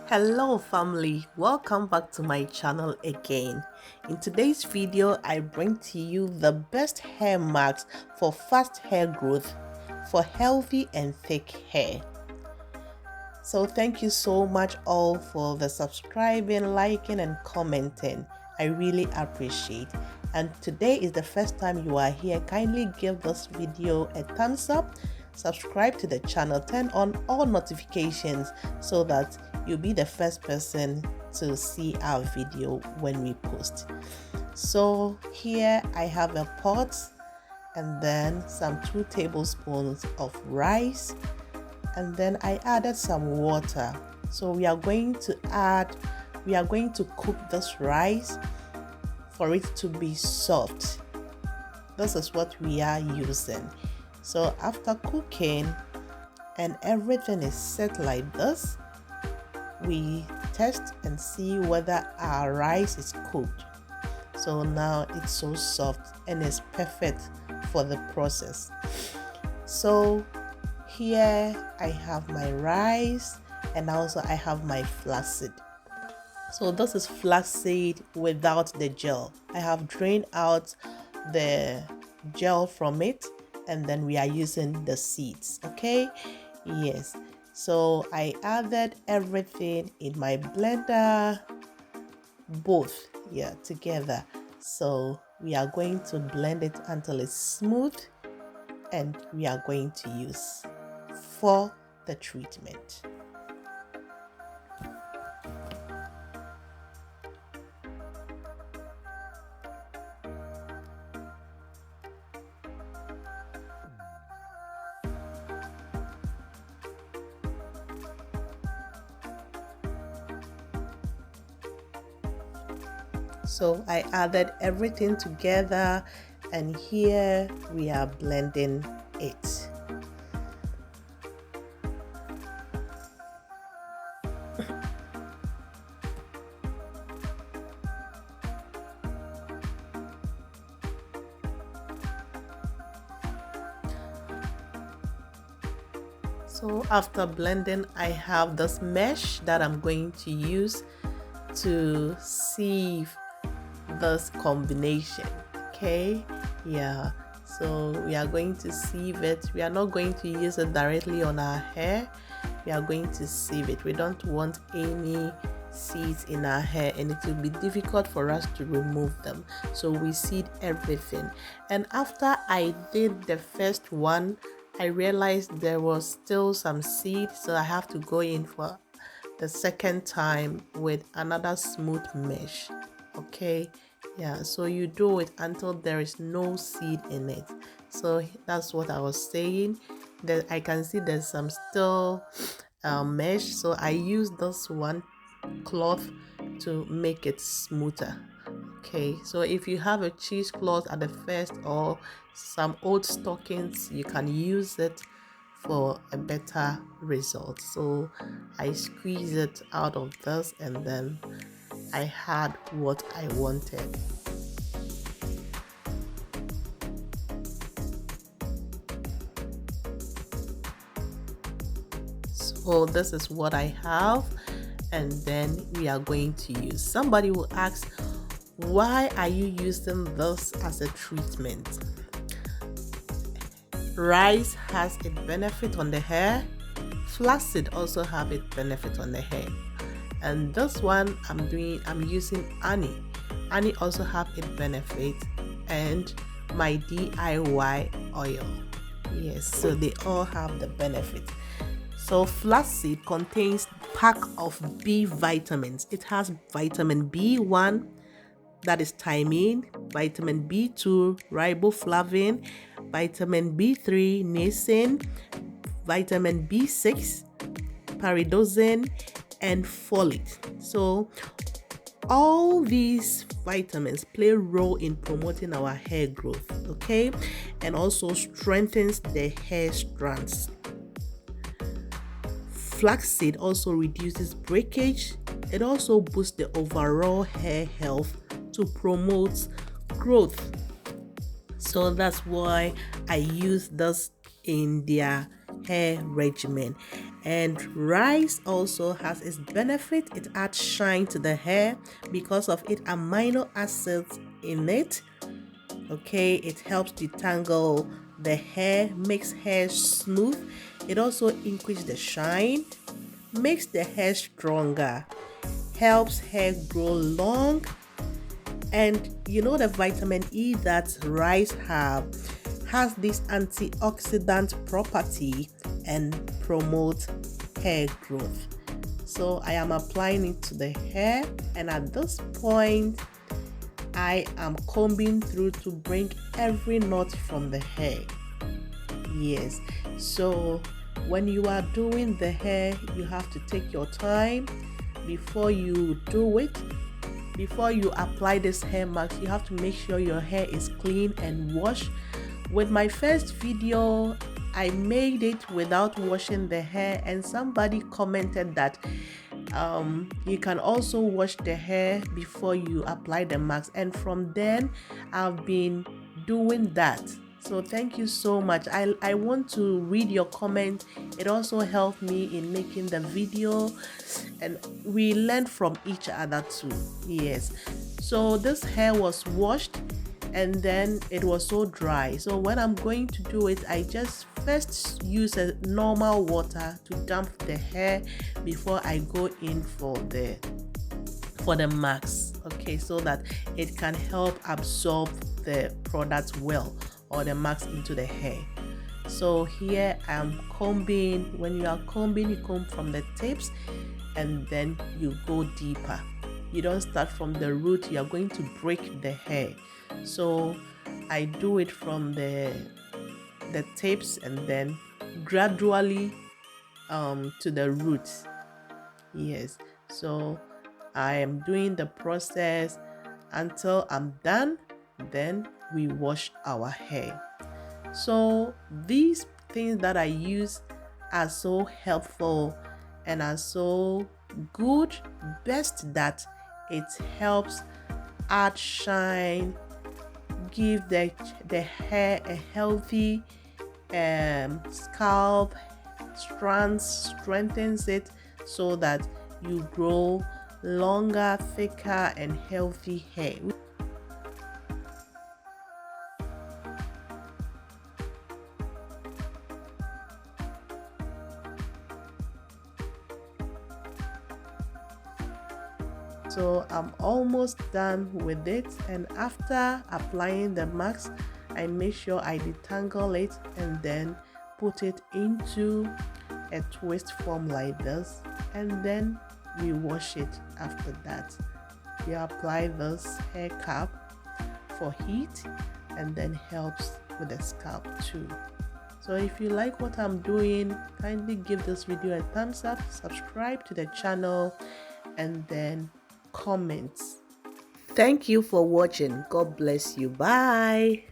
Hello family, welcome back to my channel again. In today's video, I bring to you the best hair masks for fast hair growth for healthy and thick hair. So thank you so much all for the subscribing, liking and commenting. I really appreciate. And today is the first time you are here. Kindly give this video a thumbs up, subscribe to the channel, turn on all notifications so that you'll be the first person to see our video when we post. So here I have a pot and then some 2 tablespoons of rice, and then I added some water. So we are going to cook this rice for it to be soft. This is what we are using. So after cooking and everything is set like this, we test and see whether our rice is cooked. So now it's so soft and it's perfect for the process. So here I have my rice and also I have my flaxseed. So this is flaxseed without the gel. I have drained out the gel from it and then we are using the seeds. Okay, yes. So I added everything in my blender, both together. So we are going to blend it until it's smooth and we are going to use for the treatment. So I added everything together and here we are blending it. So after blending, I have this mesh that I'm going to use to sieve this combination. Okay, so we are going to sieve it. We are not going to use it directly on our hair. We are going to sieve it. We don't want any seeds in our hair and it will be difficult for us to remove them, so we seed everything. And after I did the first one, I realized there was still some seed, so I have to go in for the second time with another smooth mesh. Okay, so you do it until there is no seed in it. So that's what I was saying, that I can see there's some still mesh, so I use this one cloth to make it smoother. Okay, so if you have a cheesecloth at the first or some old stockings, you can use it for a better result. So I squeeze it out of this and then I had what I wanted. So this is what I have, and then we are going to use. Somebody will ask, why are you using this as a treatment? Rice has a benefit on the hair. Flaxseed also have a benefit on the hair. And this one I'm using honey. Honey also have a benefit, and my DIY oil. Yes, so they all have the benefit. So flaxseed contains pack of B vitamins. It has vitamin B1, that is thiamine, vitamin B2, riboflavin, vitamin B3, niacin, vitamin B6, pyridoxine, and folate. So all these vitamins play a role in promoting our hair growth, okay, and also strengthens the hair strands. Flaxseed also reduces breakage. It also boosts the overall hair health to promote growth. So that's why I use this in their hair regimen. And rice also has its benefit. It adds shine to the hair because of its amino acids in it. Okay, it helps detangle the hair, makes hair smooth. It also increases the shine, makes the hair stronger, helps hair grow long. And you know, the vitamin E that rice has this antioxidant property and promotes hair growth. So I am applying it to the hair, and at this point I am combing through to bring every knot from the hair. Yes, so when you are doing the hair, you have to take your time before you do it. Before you apply this hair mask, you have to make sure your hair is clean and washed. With my first video, I made it without washing the hair, and somebody commented that you can also wash the hair before you apply the mask, and from then I've been doing that. So thank you so much. I want to read your comment. It also helped me in making the video, and we learned from each other too. Yes, so this hair was washed and then it was so dry. So when I'm going to do it, I just first use a normal water to damp the hair before I go in for the mask. Okay, so that it can help absorb the product well, or the mask, into the hair. So here I'm combing. When you are combing, you comb from the tips and then you go deeper. You don't start from the root. You are going to break the hair. So I do it from the tips and then gradually to the roots. Yes, so I am doing the process until I'm done. Then we wash our hair. So these things that I use are so helpful and are so good, best that it helps add shine, give the hair a healthy scalp, strands, strengthens it so that you grow longer, thicker and healthy hair. So I'm almost done with it, and after applying the mask, I make sure I detangle it and then put it into a twist form like this, and then we wash it. After that, we apply this hair cap for heat and then helps with the scalp too. So if you like what I'm doing, kindly give this video a thumbs up, subscribe to the channel, and then comments. Thank you for watching. God bless you. Bye.